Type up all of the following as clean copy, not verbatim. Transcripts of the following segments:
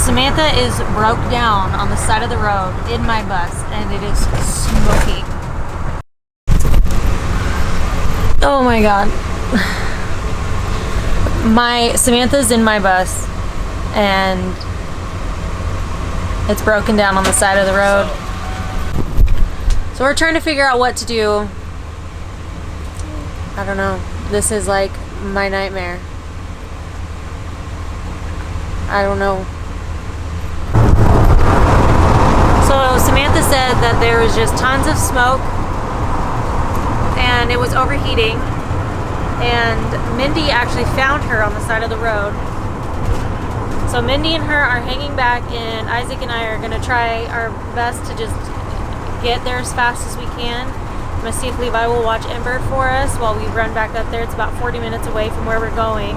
Samantha is broke down on the side of the road in my bus, and it is smoking. Oh my god. Samantha's in my bus, and it's broken down on the side of the road. So we're trying to figure out what to do. I don't know. This is like my nightmare. I don't know. So Samantha said that there was just tons of smoke and it was overheating, and Mindy actually found her on the side of the road. So Mindy and her are hanging back, and Isaac and I are going to try our best to just get there as fast as we can. I'm going to see if Levi will watch Ember for us while we run back up there. It's about 40 minutes away from where we're going.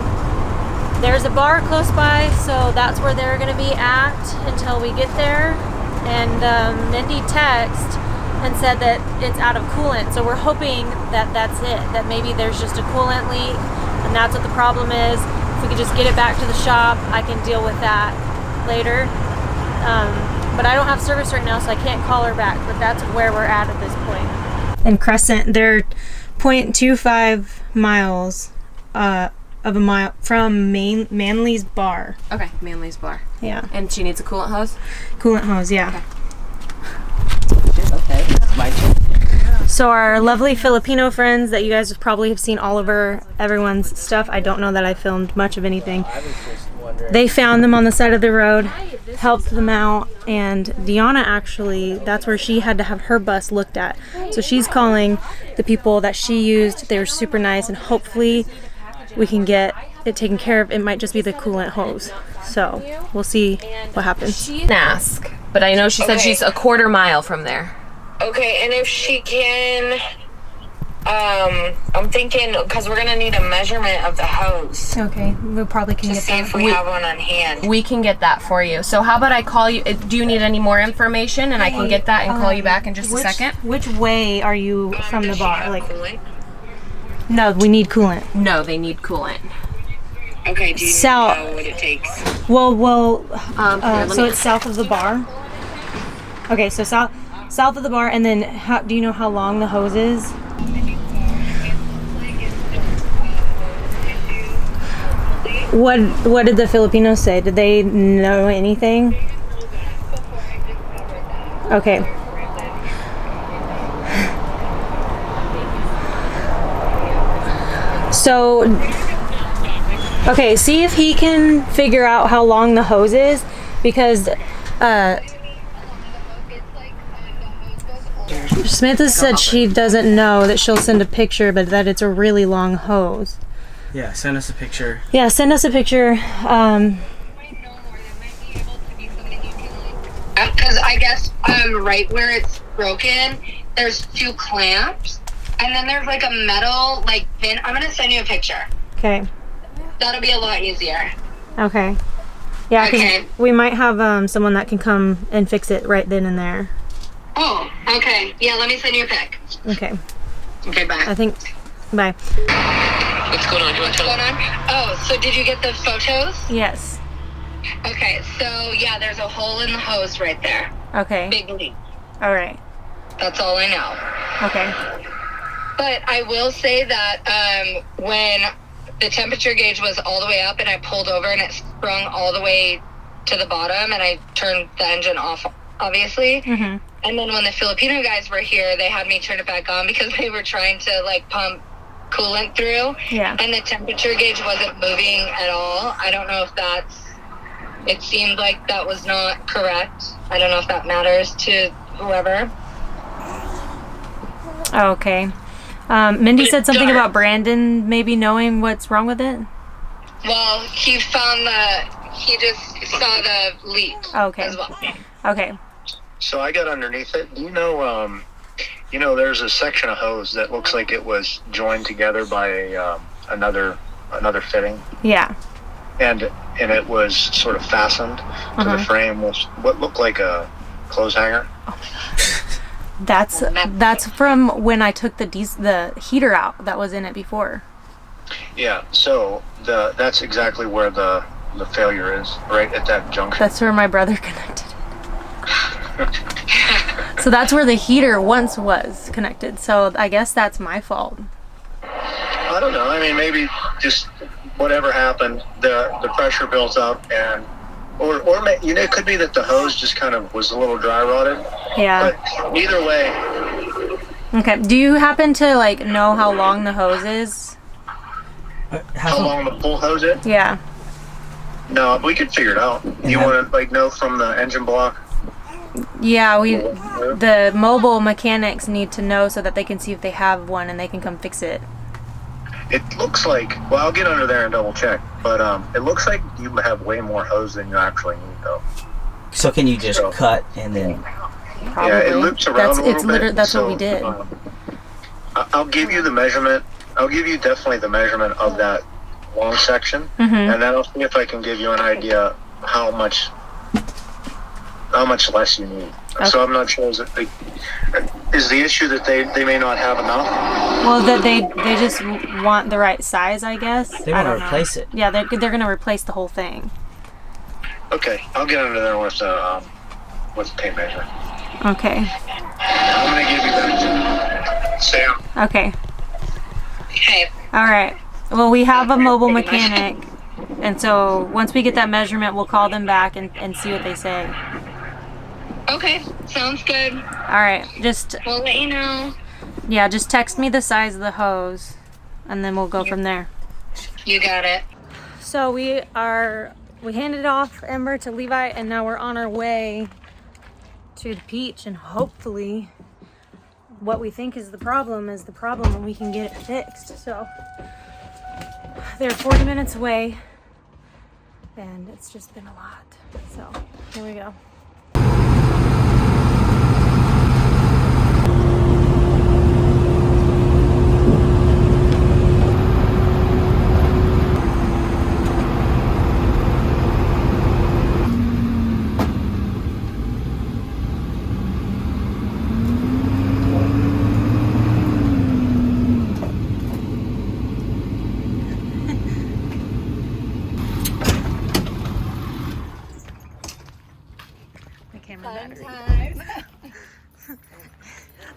There's a bar close by, so that's where they're going to be at until we get there. And Mindy texted and said that it's out of coolant, so we're hoping that that's it, that maybe there's just a coolant leak and that's what the problem is. If we could just get it back to the shop, I can deal with that later. But I don't have service right now, so I can't call her back, but that's where we're at this point. And Crescent, they're 0.25 miles of a mile from Manly's bar. Okay, Manly's bar. Yeah. And she needs a coolant hose? Coolant hose, yeah. Okay. That's my turn. So our lovely Filipino friends that you guys probably have seen all over everyone's stuff. I don't know that I filmed much of anything. They found them on the side of the road, helped them out, and Deanna actually, that's where she had to have her bus looked at. So she's calling the people that she used. They were super nice, and hopefully we can get it taken care of. It might just be the coolant hose. So we'll see what happens. She can ask, but I know she said she's a quarter mile from there. Okay, and if she can, I'm thinking, because we're going to need a measurement of the hose. Okay, we probably can To get see that. if we have one on hand. We can get that for you. So how about I call you? Do you need any more information? And I can get that and call you back in just a second. Which way are you from the Does she bar? have Like, coolant? no, we need coolant. No, they need coolant. Okay, do you know what it takes? Well, Here, so it's south of the bar. Okay, so south of the bar, and then do you know how long the hose is? What did the Filipinos say? Did they know anything? Okay. So, okay, see if he can figure out how long the hose is, because Samantha said she doesn't know, that she'll send a picture, but that it's a really long hose. Yeah, send us a picture. Yeah, send us a picture. Because I guess right where it's broken, there's 2 clamps, and then there's like a metal like pin. I'm gonna send you a picture. Okay. That'll be a lot easier. Okay. Yeah, because Okay. we might have someone that can come and fix it right then and there. Oh, okay. Yeah, let me send you a pic. Okay. Okay, bye. I think. Bye. What's going on? What's going on? Oh, so did you get the photos? Yes. Okay, so yeah, there's a hole in the hose right there. Okay. Big leak. All right. That's all I know. Okay. But I will say that when the temperature gauge was all the way up and I pulled over and it sprung all the way to the bottom and I turned the engine off, obviously. Mm-hmm. And then when the Filipino guys were here, they had me turn it back on because they were trying to like pump coolant through. Yeah. And the temperature gauge wasn't moving at all. I don't know if it seemed like that was not correct. I don't know if that matters to whoever. Okay. Mindy said something about Brandon maybe knowing what's wrong with it. Well, he just saw the leak. Okay. As well. Okay. So I got underneath it. Do you know, there's a section of hose that looks like it was joined together by another fitting, Yeah. and it was sort of fastened to the frame with what looked like a clothes hanger. That's from when I took the heater out that was in it before. Yeah. So that's exactly where the the failure is, right at that junction. That's where my brother connected it. So that's where the heater once was connected. So I guess that's my fault. I don't know. I mean, maybe just whatever happened, the pressure built up, and or it could be that the hose just kind of was a little dry rotted. Yeah. But either way. Okay. Do you happen to like know how long the hose is? How long the full hose is? Yeah. No, we could figure it out. You want to like know from the engine block? Yeah, the mobile mechanics need to know so that they can see if they have one and they can come fix it. It looks like, well, I'll get under there and double check, but it looks like you have way more hose than you actually need, though. So can you just cut and then? Probably. Yeah, it loops around a little bit. That's what we did. I'll give you the measurement. I'll give you definitely the measurement of that long section, and then I'll see if I can give you an idea how much less you need. Okay. So I'm not sure. Is the issue that they may not have enough? Well, that they just want the right size, I guess. They want to replace it. Yeah, they're going to replace the whole thing. Okay, I'll get under there with the tape measure. Okay. I'm gonna give you that, Sam. Okay. Hey. All right. Well, we have a mobile mechanic, and so once we get that measurement, we'll call them back and see what they say. Okay, sounds good. All right. We'll let you know. Yeah, just text me the size of the hose, and then we'll go from there. You got it. So we handed off Ember to Levi, and now we're on our way to the beach, and hopefully what we think is the problem, and we can get it fixed. So they're 40 minutes away, and it's just been a lot. So here we go.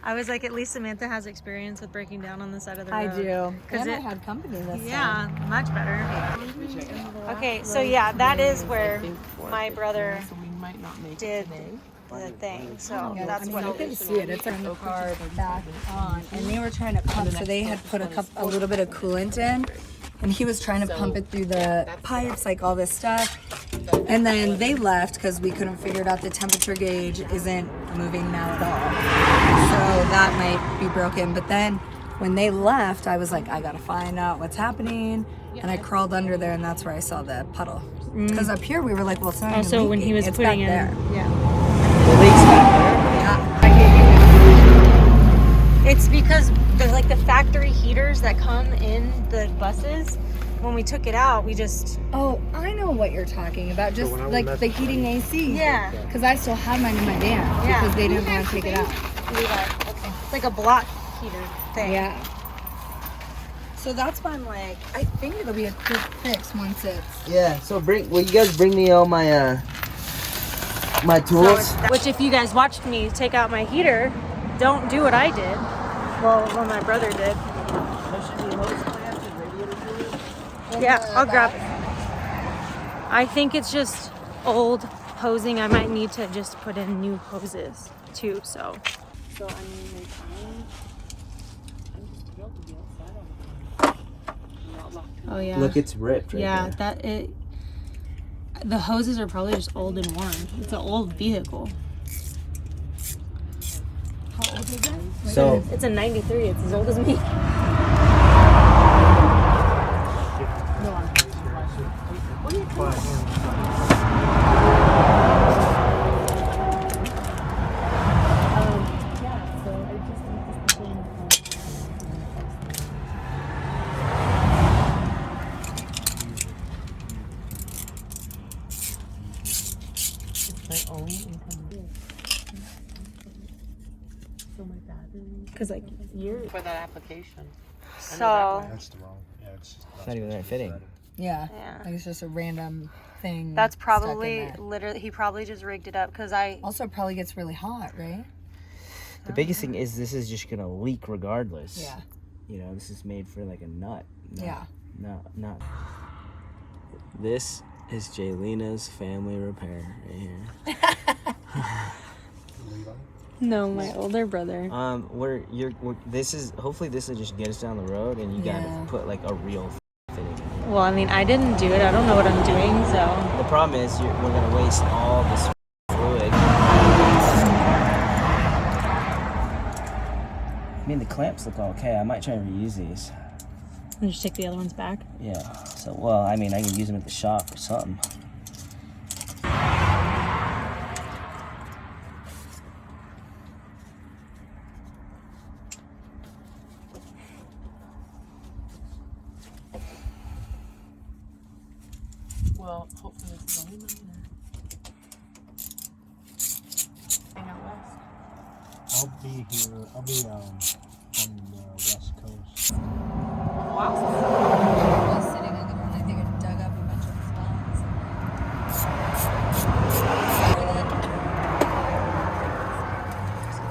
I was like, at least Samantha has experience with breaking down on the side of the road. I do. Because I had company this time. Yeah, much better. Okay, so yeah, that is where my brother did the thing. So that's what you it can is. see it. It's in the car back on, and they were trying to pump. So they had put a little bit of coolant in, and he was trying to pump it through the pipes, like all this stuff. And then they left because we couldn't figure it out. The temperature gauge isn't moving now at all, so that might be broken. But then when they left, I was like, I gotta find out what's happening, and I crawled under there, and that's where I saw the puddle. Because up here we were like, well, it's not even Also, when leaking. he was It's putting back in, there. yeah. The leak's back there. Yeah. It's because there's like the factory heaters that come in the buses. When we took it out, we just... Oh, I know what you're talking about. Just like the heating AC. Yeah. Because I still have mine in my van because they didn't want to take it out. Okay. It's like a block heater thing. Yeah. So that's why I'm like, I think it'll be a quick fix once it's... Yeah, so will you guys bring me all my my tools? Which, if you guys watched me take out my heater, don't do what I did. Well, what my brother did. Yeah, I'll grab it. I think it's just old hosing. I might need to just put in new hoses too, so. So, I mean, Oh yeah. Look, it's ripped right Yeah, there. the hoses are probably just old and worn. It's an old vehicle. how old is it? So, It's a 93. It's as old as me. Because like you're for that application. so it's not even that fitting. Yeah. Yeah. Like it's just a random thing. That's stuck in probably there. literally, he probably just rigged it up because I. Also, probably gets really hot, right? The biggest thing is this is just gonna leak regardless. Yeah. You know, this is made for like a nut. Yeah. Not. This is Jaylena's family repair right here. No, my older brother. This is hopefully this will just get us down the road, and you gotta put like a real fitting. Well, I mean, I didn't do it. I don't know what I'm doing, so. The problem is we're gonna waste all this fluid. I mean, the clamps look okay. I might try and reuse these. And just take the other ones back. Yeah. So, well, I mean, I can use them at the shop or something. Well, hopefully it's only minor. Hang out west. I'll be here. I'll be on the west coast. Wow. Just sitting on the ground. I think it dug up a bunch of spawns.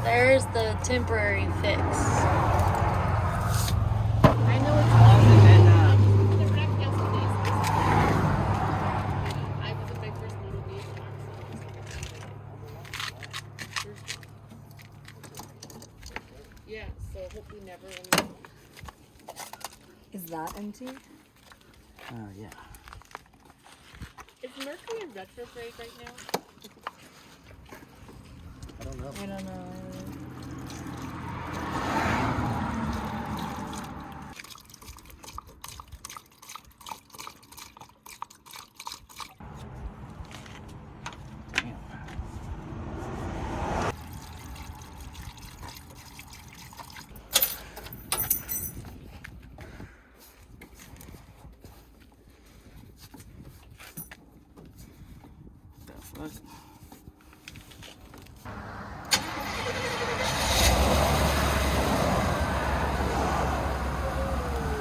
There's the temporary fix. I know it's long and then, I was a big first little beach. Yeah, so hopefully never. Is that empty? Yeah. Is Mercury in retrograde right now? I don't know. I don't know.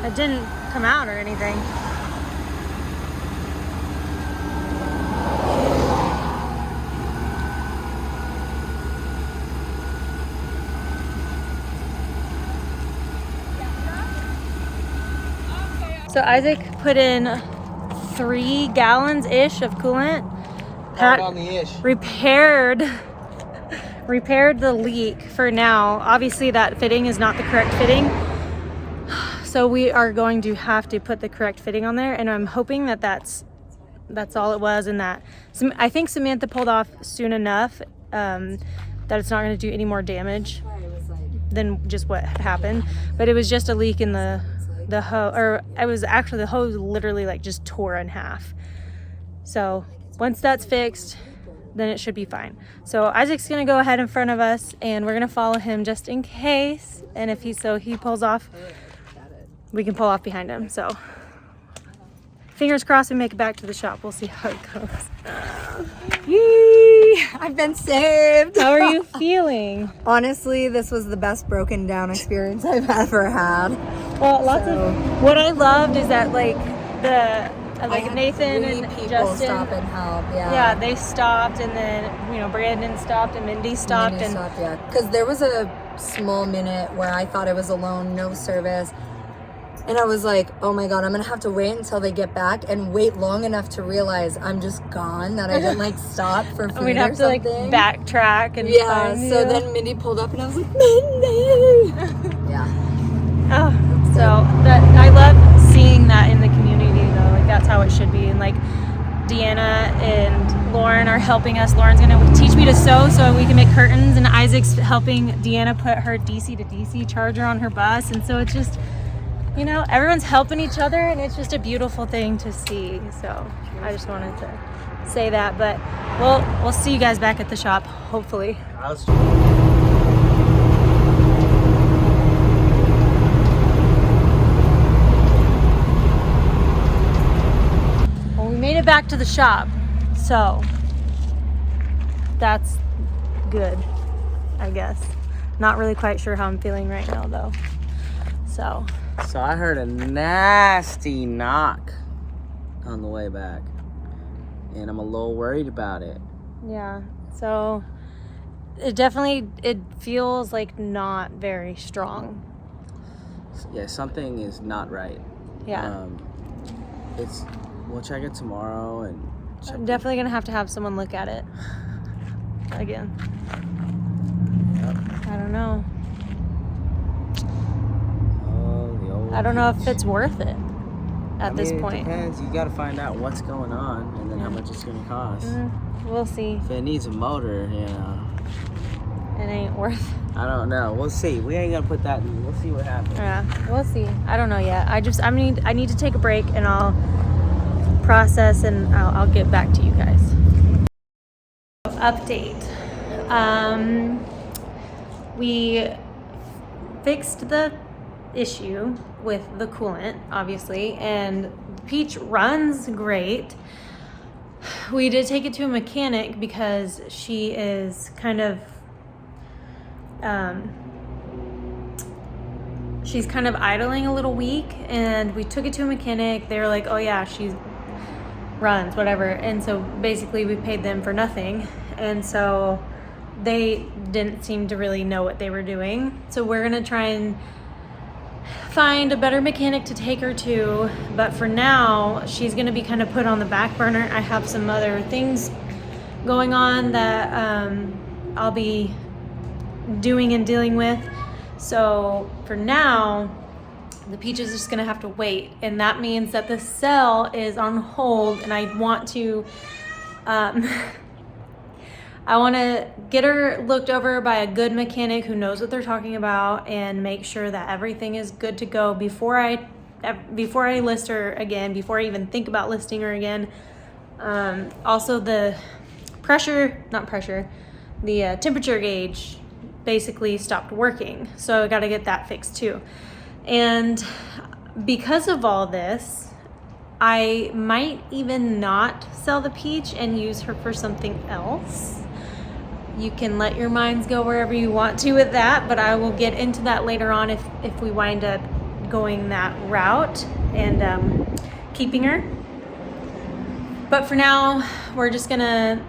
It didn't come out or anything. So Isaac put in 3 gallons-ish of coolant. Pat on the ish. repaired the leak for now. Obviously that fitting is not the correct fitting. So we are going to have to put the correct fitting on there, and I'm hoping that that's all it was, and that I think Samantha pulled off soon enough that it's not going to do any more damage than just what had happened. But it was just a leak in the hose, or it was actually the hose literally like just tore in half. So once that's fixed, then it should be fine. So Isaac's gonna go ahead in front of us, and we're gonna follow him just in case. And if he pulls off, we can pull off behind him. So fingers crossed we make it back to the shop. We'll see how it goes. Yee! I've been saved. How are you feeling? Honestly, this was the best broken down experience I've ever had. Well, what I loved is that like Nathan and people Justin stop and help. Yeah, they stopped, and then Brandon stopped and Mindy stopped. Yeah, because there was a small minute where I thought I was alone, no service. And I was like, oh my God, I'm going to have to wait until they get back and wait long enough to realize I'm just gone, that I didn't stop for food We'd have or to something. backtrack and find you. Then Mindy pulled up and I was like, Mindy! Yeah. Oh, so I love seeing that in the community though. Like that's how it should be. And like Deanna and Lauren are helping us. Lauren's going to teach me to sew so we can make curtains, and Isaac's helping Deanna put her DC to DC charger on her bus. And so it's just, everyone's helping each other, and it's just a beautiful thing to see. So I just wanted to say that, but we'll see you guys back at the shop, hopefully. Well, we made it back to the shop, so that's good, I guess. Not really quite sure how I'm feeling right now though. So I heard a nasty knock. on the way back, and I'm a little worried about it. Yeah. So it feels like not very strong. Yeah, something is not right. Yeah. We'll check it tomorrow and check I'm definitely gonna have to have someone look at it again. Yep. I don't know. Oh, the old I don't know if peach. it's worth it at this It point. depends. You got to find out what's going on and then how much it's gonna cost. We'll see. If it needs a motor, It ain't worth. I don't know. We'll see. We ain't gonna put that in. We'll see what happens. Yeah, we'll see. I don't know yet. I need to take a break and I'll process and I'll get back to you guys. Update. We fixed the issue with the coolant, obviously, and Peach runs great. We did take it to a mechanic because she is kind of she's kind of idling a little weak, and we took it to a mechanic. They were like, oh yeah, she runs, whatever. And so basically we paid them for nothing, and so they didn't seem to really know what they were doing. So we're gonna try and find a better mechanic to take her to, but for now she's gonna be kind of put on the back burner. I have some other things going on that I'll be doing and dealing with. So for now, the Peach is just gonna have to wait, and that means that the cell is on hold, and I want to I want to get her looked over by a good mechanic who knows what they're talking about and make sure that everything is good to go before I list her again, before I even think about listing her again. Also the temperature gauge basically stopped working, so I got to get that fixed too. And because of all this, I might even not sell the Peach and use her for something else. You can let your minds go wherever you want to with that, but I will get into that later on if we wind up going that route and keeping her. But for now, we're just gonna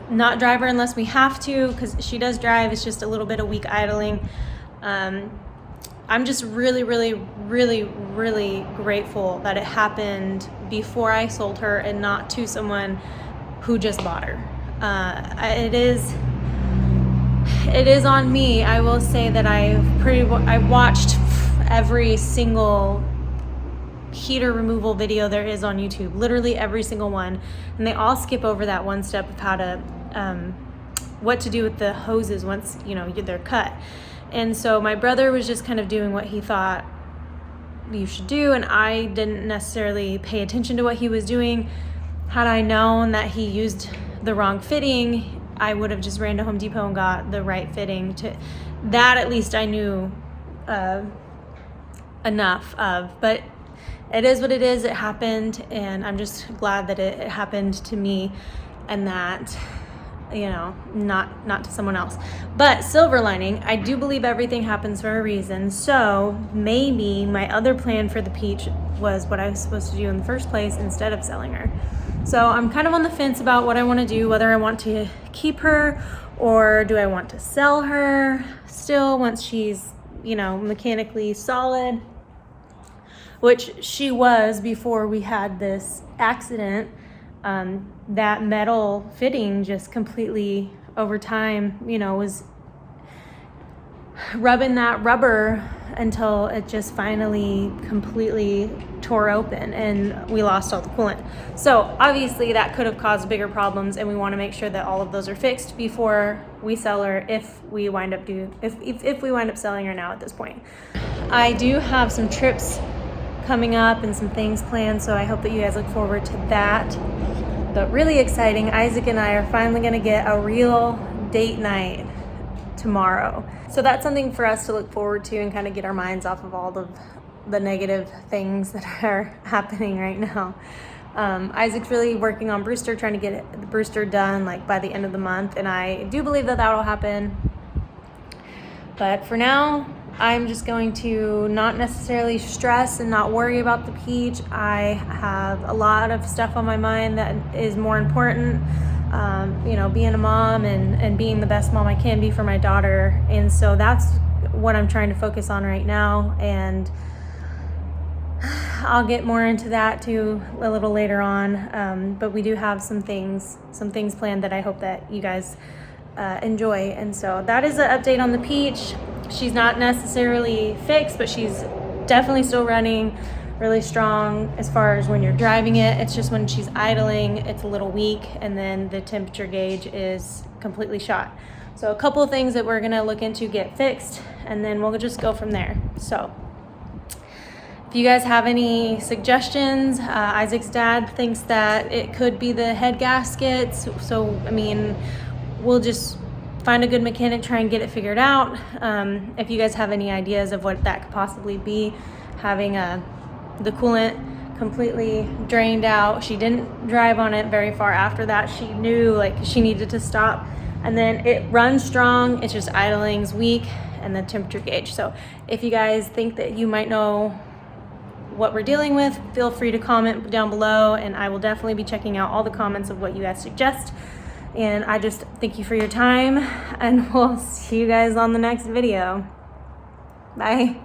not drive her unless we have to, because she does drive. It's just a little bit of weak idling. I'm just really, really, really, really grateful that it happened before I sold her and not to someone who just bought her. It is on me. I will say that I watched every single heater removal video there is on YouTube, literally every single one, and they all skip over that one step of how to what to do with the hoses once they're cut. And so my brother was just kind of doing what he thought you should do, and I didn't necessarily pay attention to what he was doing. Had I known that he used the wrong fitting, I would have just ran to Home Depot and got the right fitting. To that, at least I knew enough of. But it is what it is. It happened, and I'm just glad that it happened to me and that, not to someone else. But silver lining, I do believe everything happens for a reason. So maybe my other plan for the Peach was what I was supposed to do in the first place instead of selling her. So I'm kind of on the fence about what I want to do, whether I want to keep her or do I want to sell her still once she's, mechanically solid, which she was before we had this accident. That metal fitting just completely over time, was rubbing that rubber until it just finally completely tore open and we lost all the coolant. So obviously that could have caused bigger problems, and we want to make sure that all of those are fixed before we sell her, if we wind up selling her now at this point. I do have some trips coming up and some things planned, so I hope that you guys look forward to that. But really exciting, Isaac and I are finally going to get a real date night tomorrow. So that's something for us to look forward to and kind of get our minds off of all of the negative things that are happening right now. Isaac's really working on Brewster, trying to get Brewster done by the end of the month, and I do believe that will happen. But for now, I'm just going to not necessarily stress and not worry about the peach. I have a lot of stuff on my mind that is more important. You know, being a mom and being the best mom I can be for my daughter. And so that's what I'm trying to focus on right now. And I'll get more into that too a little later on. But we do have some things planned that I hope that you guys enjoy. And so that is an update on the peach. She's not necessarily fixed, but she's definitely still running really strong as far as when you're driving it. It's just when she's idling, it's a little weak, and then the temperature gauge is completely shot. So a couple of things that we're gonna look into get fixed, and then we'll just go from there. So if you guys have any suggestions, Isaac's dad thinks that it could be the head gaskets. So I mean, we'll just find a good mechanic, try and get it figured out. If you guys have any ideas of what that could possibly be, having the coolant completely drained out. She didn't drive on it very far after that. She knew like she needed to stop, and then it runs strong, it's just idling's weak, and the temperature gauge. So if you guys think that you might know what we're dealing with, feel free to comment down below, and I will definitely be checking out all the comments of what you guys suggest. And I just thank you for your time, and we'll see you guys on the next video. Bye.